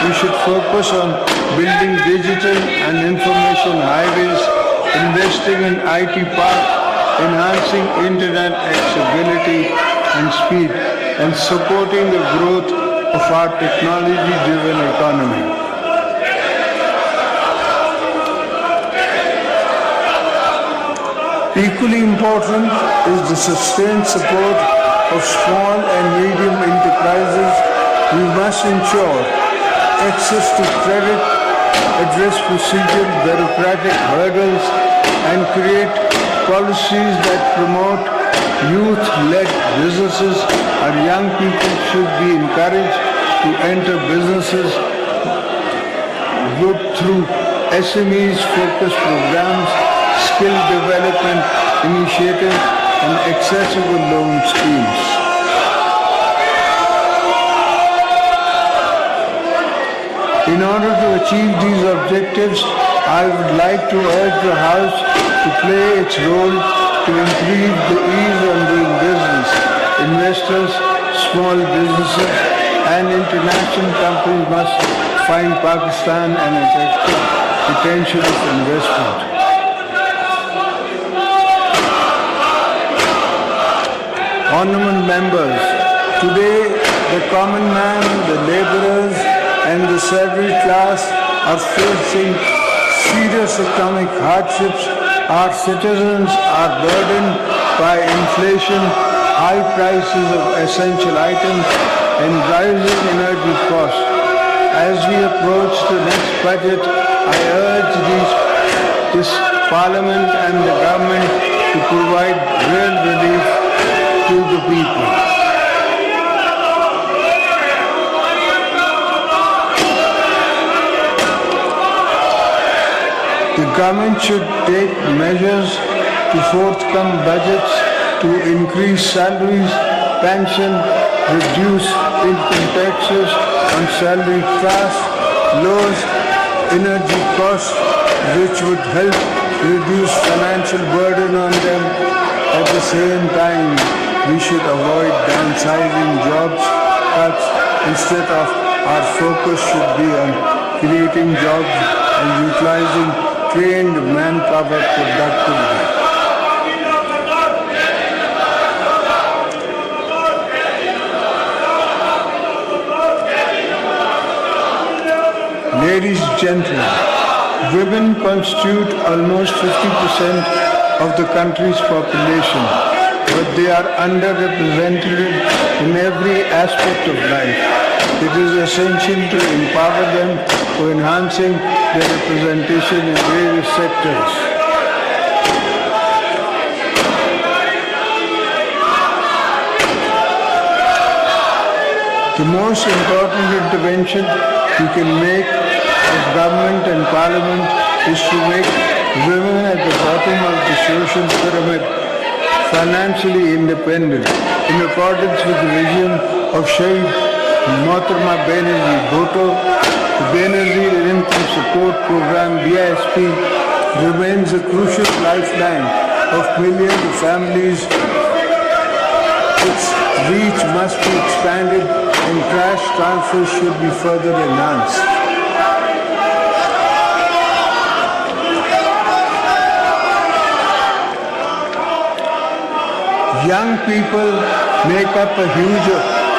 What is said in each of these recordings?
we should focus on building digital and information highways, investing in IT parks, enhancing internet accessibility and speed, and supporting the growth of our technology-driven economy. Equally important is the sustained support of small and medium enterprises. We must ensure access to credit, address procedural bureaucratic hurdles, and create policies that promote youth-led businesses. Our young people should be encouraged to enter businesses through SMEs-focused programs, skill development initiatives, and accessible loan schemes. In order to achieve these objectives, I would like to urge the House to play its role to increase the ease of doing business. Investors, small businesses, and international companies must find Pakistan an effective potential of investment. Honorable members, today the common man, the laborers, and the salaried class are facing serious economic hardships. Our citizens are burdened by inflation, high prices of essential items, and rising energy costs. As we approach the next budget, I urge this Parliament and the government to provide real relief to the people. The government should take measures to forthcome budgets to increase salaries, pension, reduce income taxes on salaried class, lower energy costs, which would help reduce financial burden on them. At the same time, we should avoid downsizing jobs cuts. Instead of our focus should be on creating jobs and utilizing trained manpower productively. Ladies and gentlemen, women constitute almost 50% of the country's population, but they are underrepresented in every aspect of life. It is essential to empower them for enhancing their representation in various sectors. The most important intervention we can make as government and parliament is to make women at the bottom of the social pyramid financially independent, in accordance with the vision of Shaykh Mohtarma Benazir Bhutto. The Benazir Income Support Program (BISP) remains a crucial lifeline of millions of families. Its reach must be expanded and cash transfers should be further enhanced. Young people make up a huge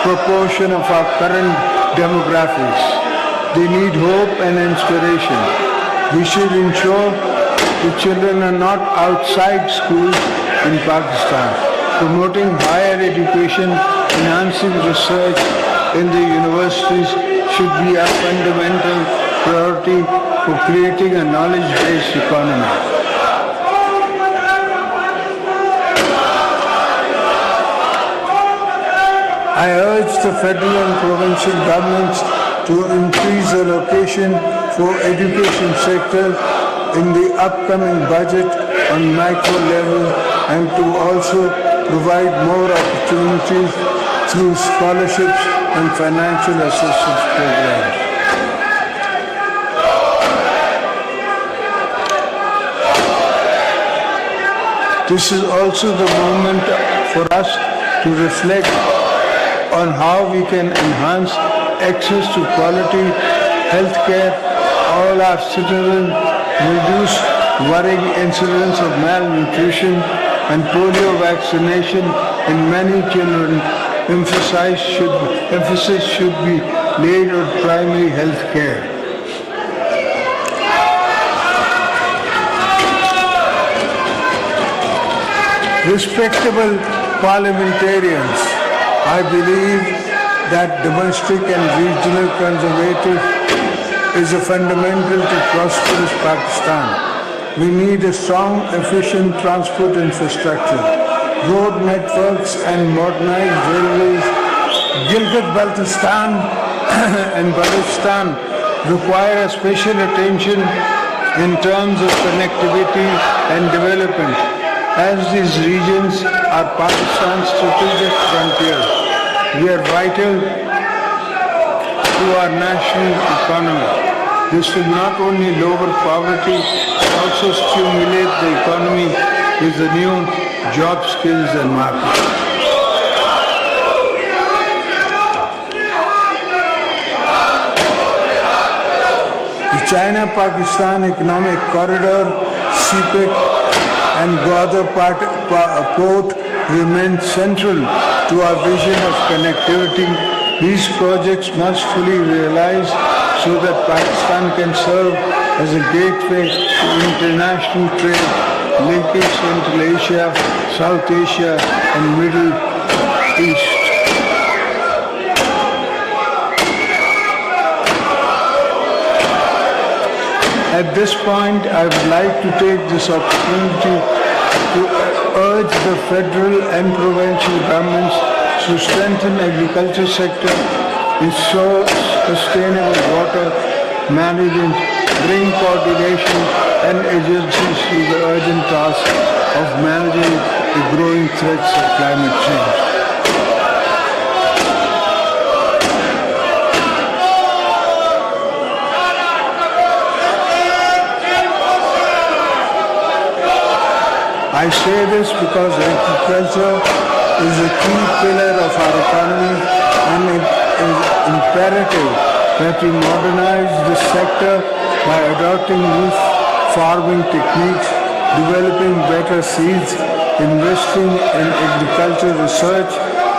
proportion of our current demographics. They need hope and inspiration. We should ensure the children are not outside schools in Pakistan. Promoting higher education, enhancing research in the universities should be a fundamental priority for creating a knowledge-based economy. I urge the federal and provincial governments to increase allocation for education sector in the upcoming budget on micro level and to also provide more opportunities through scholarships and financial assistance programs. This is also the moment for us to reflect on how we can enhance access to quality health care, all our citizens, reduce worrying incidents of malnutrition and polio vaccination in many children. Emphasis should be laid on primary health care. Respectable parliamentarians, I believe that domestic and regional conservation is a fundamental to prosperous Pakistan. We need a strong, efficient transport infrastructure, road networks and modernized railways. Gilgit-Baltistan and Balochistan require special attention in terms of connectivity and development, as these regions are Pakistan's strategic frontiers. They are vital to our national economy. This will not only lower poverty, but also stimulate the economy with the new job skills and markets. The China-Pakistan Economic Corridor, CPEC, and Gwadar Port remain central to our vision of connectivity. These projects must fully realize so that Pakistan can serve as a gateway to international trade, linking Central Asia, South Asia, and Middle East. At this point, I would like to take this opportunity to urge the federal and provincial governments to strengthen agriculture sector, ensure sustainable water management, bring coordination and agencies to the urgent task of managing the growing threats of climate change. I say this because agriculture is a key pillar of our economy, and it is imperative that we modernize this sector by adopting new farming techniques, developing better seeds, investing in agriculture research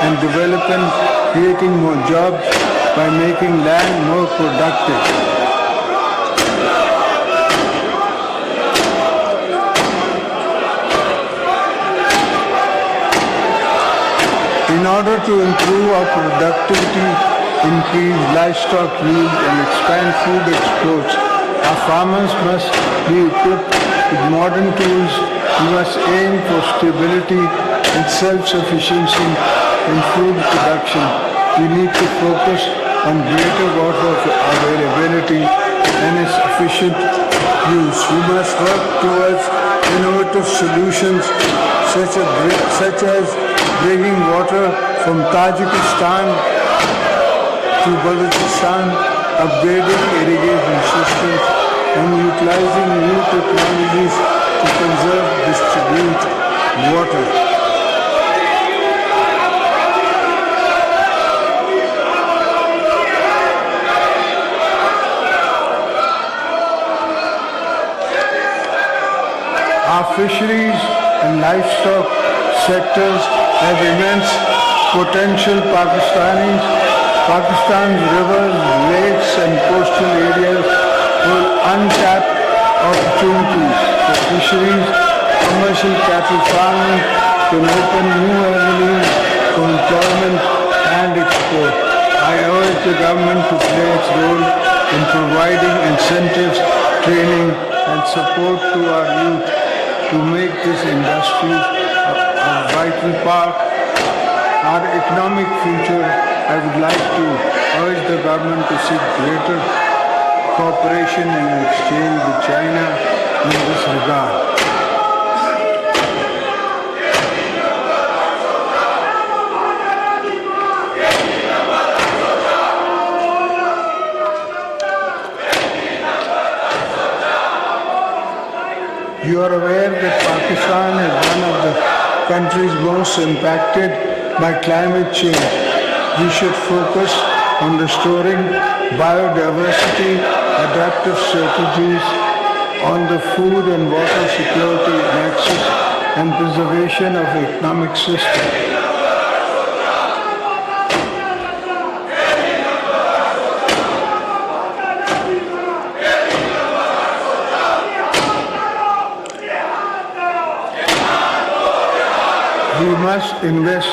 and development, creating more jobs by making land more productive. In order to improve our productivity, increase livestock yield and expand food exports, our farmers must be equipped with modern tools. We must aim for stability and self-sufficiency in food production. We need to focus on greater water availability and its efficient use. We must work towards innovative solutions such as bringing water from Tajikistan to Balochistan, upgrading irrigation systems, and utilizing new technologies to conserve and distribute water. Our fisheries and livestock sectors have immense potential. Pakistan's rivers, lakes and coastal areas hold untapped opportunities for fisheries. Commercial cattle farming can open new avenues for employment and export. I urge the government to play its role in providing incentives, training and support to our youth to make this industry a vital part of our economic future. I would like to urge the government to seek greater cooperation and exchange with China in this regard. You are aware that Pakistan is one of the countries most impacted by climate change. We should focus on restoring biodiversity, adaptive strategies, on the food and water security nexus, and preservation of economic system. We must invest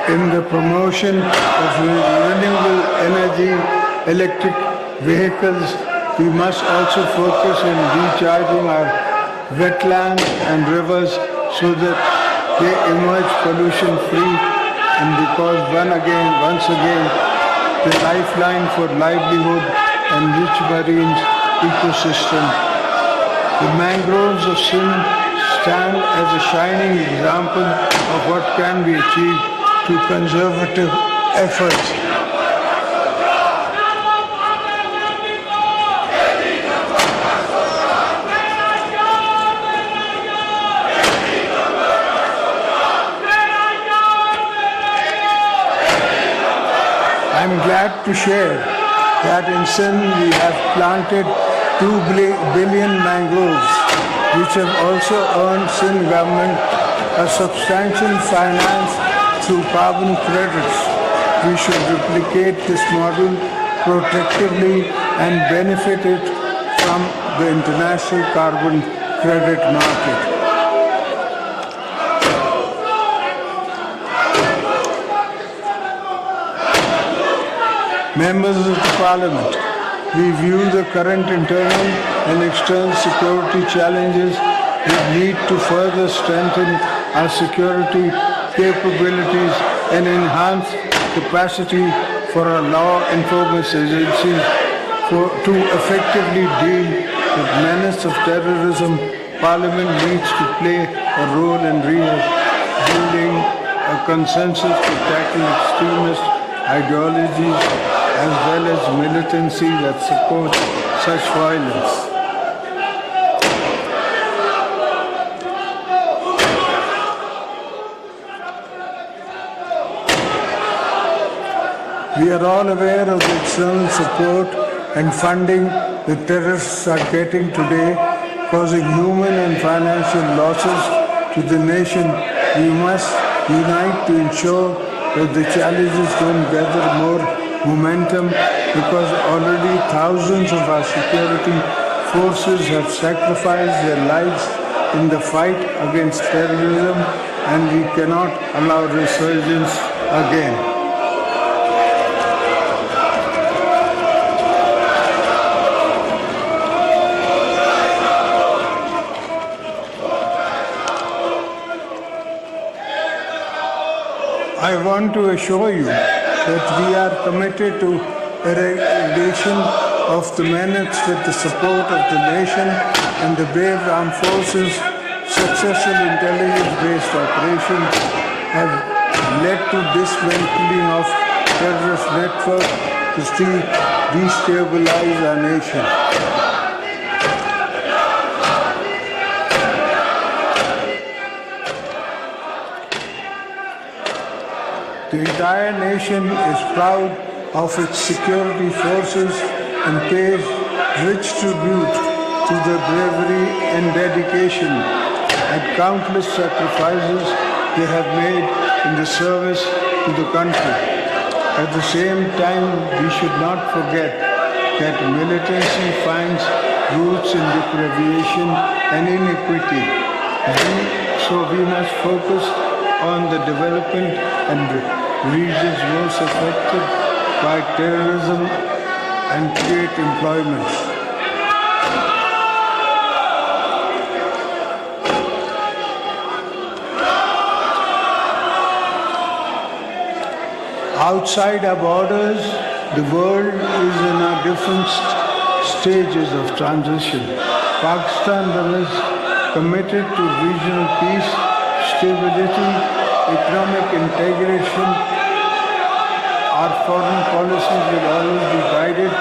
in the promotion of renewable energy, electric vehicles. We must also focus on recharging our wetlands and rivers so that they emerge pollution-free, and because once again, the lifeline for livelihood and rich marine ecosystem. The mangroves of Sindh stand as a shining example of what can be achieved through conservative efforts. I am glad to share that in Sindh we have planted 2 billion mangroves, which have also earned Sindh government a substantial finance through carbon credits. We should replicate this model protectively and benefit it from the international carbon credit market. Members of the Parliament, we view the current internal and external security challenges with need to further strengthen our security capabilities and enhance capacity for our law enforcement agencies to effectively deal with menace of terrorism. Parliament needs to play a role in building a consensus to tackle extremist ideologies as well as militancy that supports such violence. We are all aware of the external support and funding the terrorists are getting today, causing human and financial losses to the nation. We must unite to ensure that the challenges don't gather more momentum, because already thousands of our security forces have sacrificed their lives in the fight against terrorism, and we cannot allow resurgence again. I want to assure you that we are committed to eradication of the menace with the support of the nation and the brave armed forces. Successful intelligence-based operations have led to dismantling of terrorist networks to destabilize our nation. The entire nation is proud of its security forces and pays rich tribute to their bravery and dedication and countless sacrifices they have made in the service to the country. At the same time, we should not forget that militancy finds roots in deprivation and inequity. So we must focus on the development and regions most affected by terrorism and create employment. Outside our borders, the world is in our different stages of transition. Pakistan remains committed to regional peace, stability, economic integration. Our foreign policies will always be guided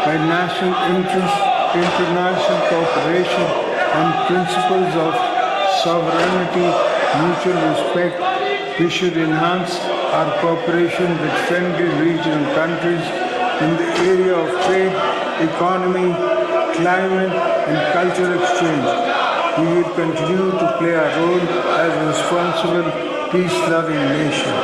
by national interest, international cooperation, and principles of sovereignty, mutual respect. We should enhance our cooperation with friendly regional countries in the area of trade, economy, climate, and cultural exchange. We will continue to play our role as a responsible, peace-loving nation.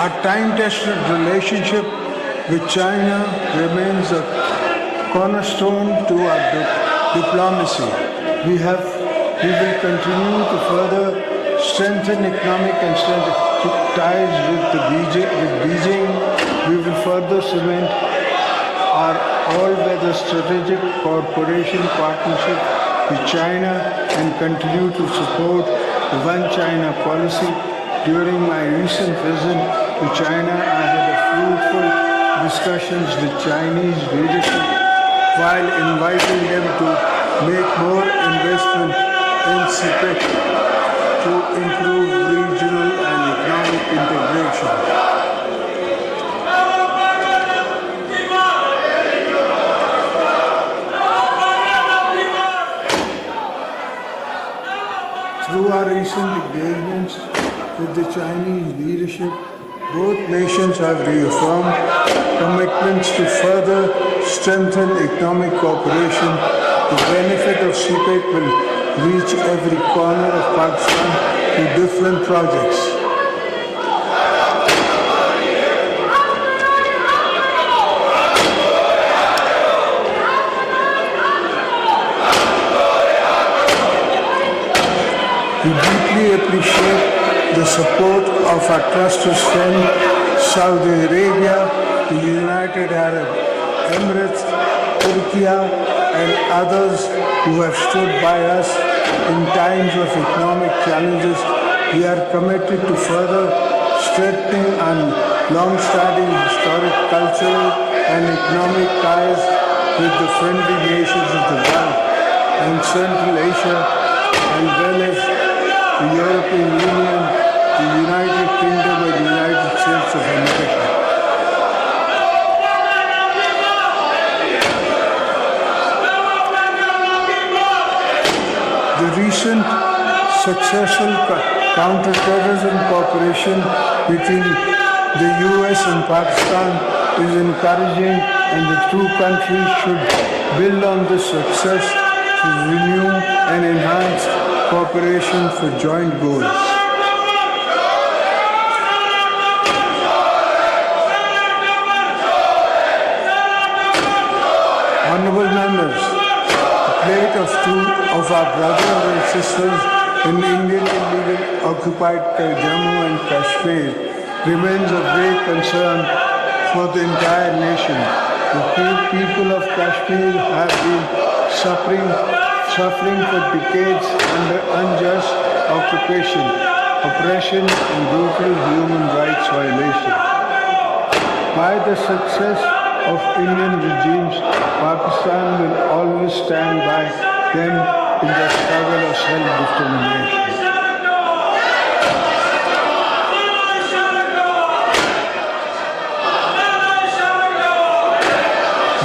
Our time-tested relationship with China remains a cornerstone to our diplomacy. We will continue to further strengthen economic and strategic ties with Beijing. We will further cement our all-weather strategic cooperation partnership with China and continue to support the One China policy. During my recent visit to China, I had a fruitful discussions with Chinese leadership while inviting them to make more investment in CPEC to improve regional and economic integration. Through our recent engagements with the Chinese leadership, both nations have reaffirmed commitments to further strengthen economic cooperation. The benefit of CPEC will reach every corner of Pakistan through different projects. We deeply appreciate the support of our trusted friend Saudi Arabia, the United Arab Emirates, Turkey, and others who have stood by us in times of economic challenges. We are committed to further strengthening our long-standing historic, cultural, and economic ties with the friendly nations of the Gulf and Central Asia, as well as the European Union, the United Kingdom, and the United States of America. The recent successful counter-terrorism cooperation between the US and Pakistan is encouraging, and the two countries should build on this success to renew and enhance cooperation for joint goals. Honorable members, the plight of two of our brothers and sisters in Indian illegal occupied Jammu and Kashmir remains of great concern for the entire nation. The people of Kashmir have been suffering for decades under unjust occupation, oppression, and brutal human rights violations. By the success of Indian regimes, Pakistan will always stand by them in the struggle of self-determination.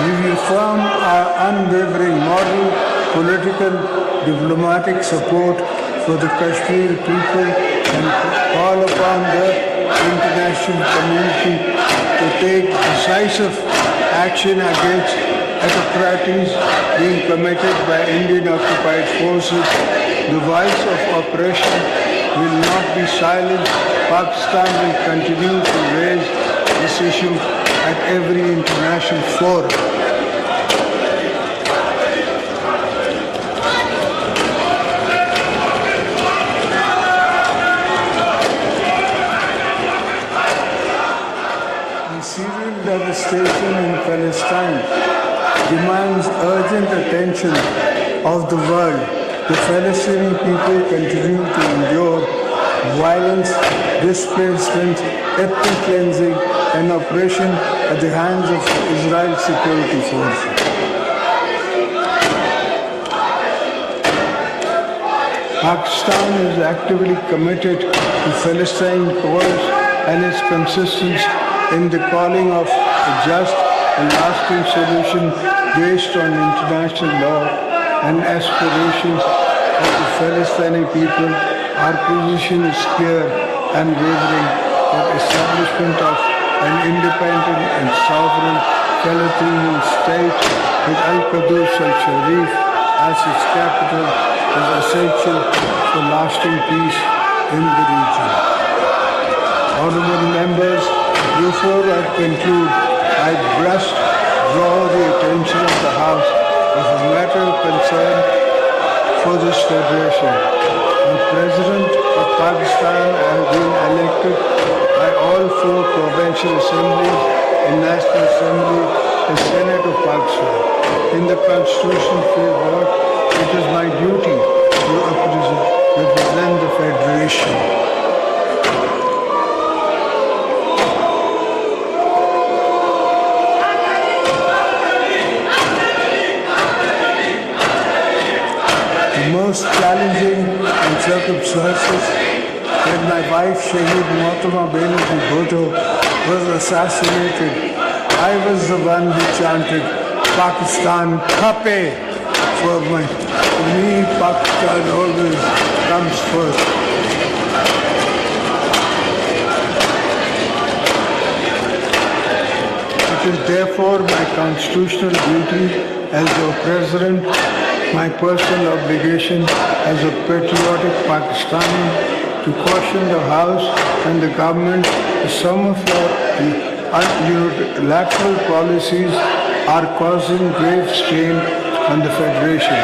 We reaffirm our unwavering moral, political, diplomatic support for the Kashmir people and call upon the international community to take decisive action against autocracies being committed by Indian occupied forces. The voice of oppression will not be silenced. Pakistan will continue to raise this issue at every international forum. Devastation in Palestine demands urgent attention of the world. The Palestinian people continue to endure violence, displacement, ethnic cleansing, and oppression at the hands of Israel's security forces. Pakistan is actively committed to Palestine cause and is consistent in the calling of a just and lasting solution based on international law and aspirations of the Palestinian people, our position is clear and wavering that establishment of an independent and sovereign Palestinian state with Al-Quds al-Sharif as its capital is essential for lasting peace in the region. Honorable members, before I conclude, I must draw the attention of the House of a matter of concern for this federation. The President of Pakistan has been elected by all 4 provincial assemblies and National Assembly and Senate of Pakistan. In the Constitution framework, it is my duty to represent the federation. Most challenging and circumstances when my wife Shaheed Mohtama Benazir Bhutto was assassinated, I was the one who chanted Pakistan Khape for me. Pakistan always comes first. It is therefore my constitutional duty as your President, my personal obligation as a patriotic Pakistani to caution the House and the government that some of your unilateral policies are causing grave strain on the Federation.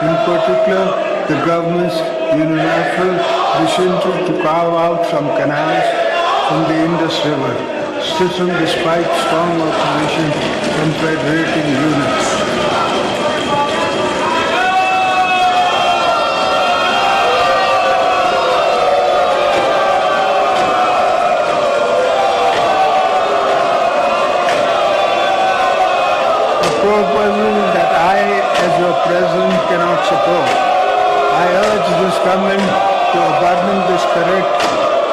In particular, the government's unilateral decision to carve out some canals from the Indus River, system despite strong opposition from federating units. Proposal that I, as your President, cannot support. I urge this government to abandon this correct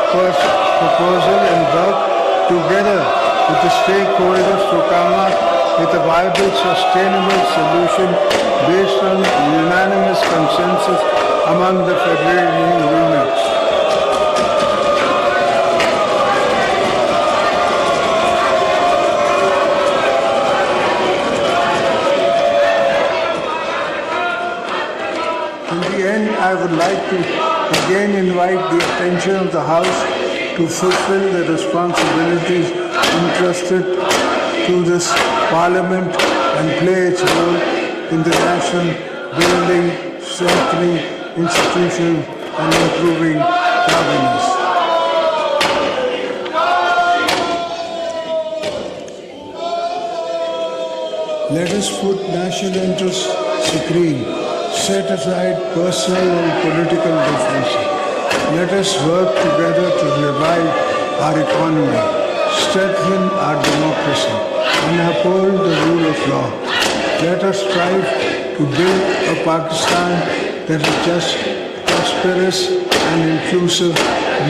proposal and work together with the stakeholders to come up with a viable, sustainable solution based on unanimous consensus among the federating units. I would like to again invite the attention of the House to fulfill the responsibilities entrusted to this Parliament and play its role in the national building, strengthening institutions and improving governance. Let us put national interests supreme. Set aside personal and political differences. Let us work together to revive our economy, strengthen our democracy, and uphold the rule of law. Let us strive to build a Pakistan that is just, prosperous, and inclusive.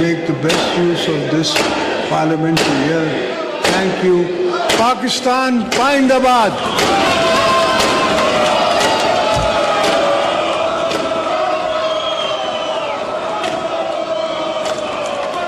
Make the best use of this parliamentary year. Thank you. Pakistan, Zindabad.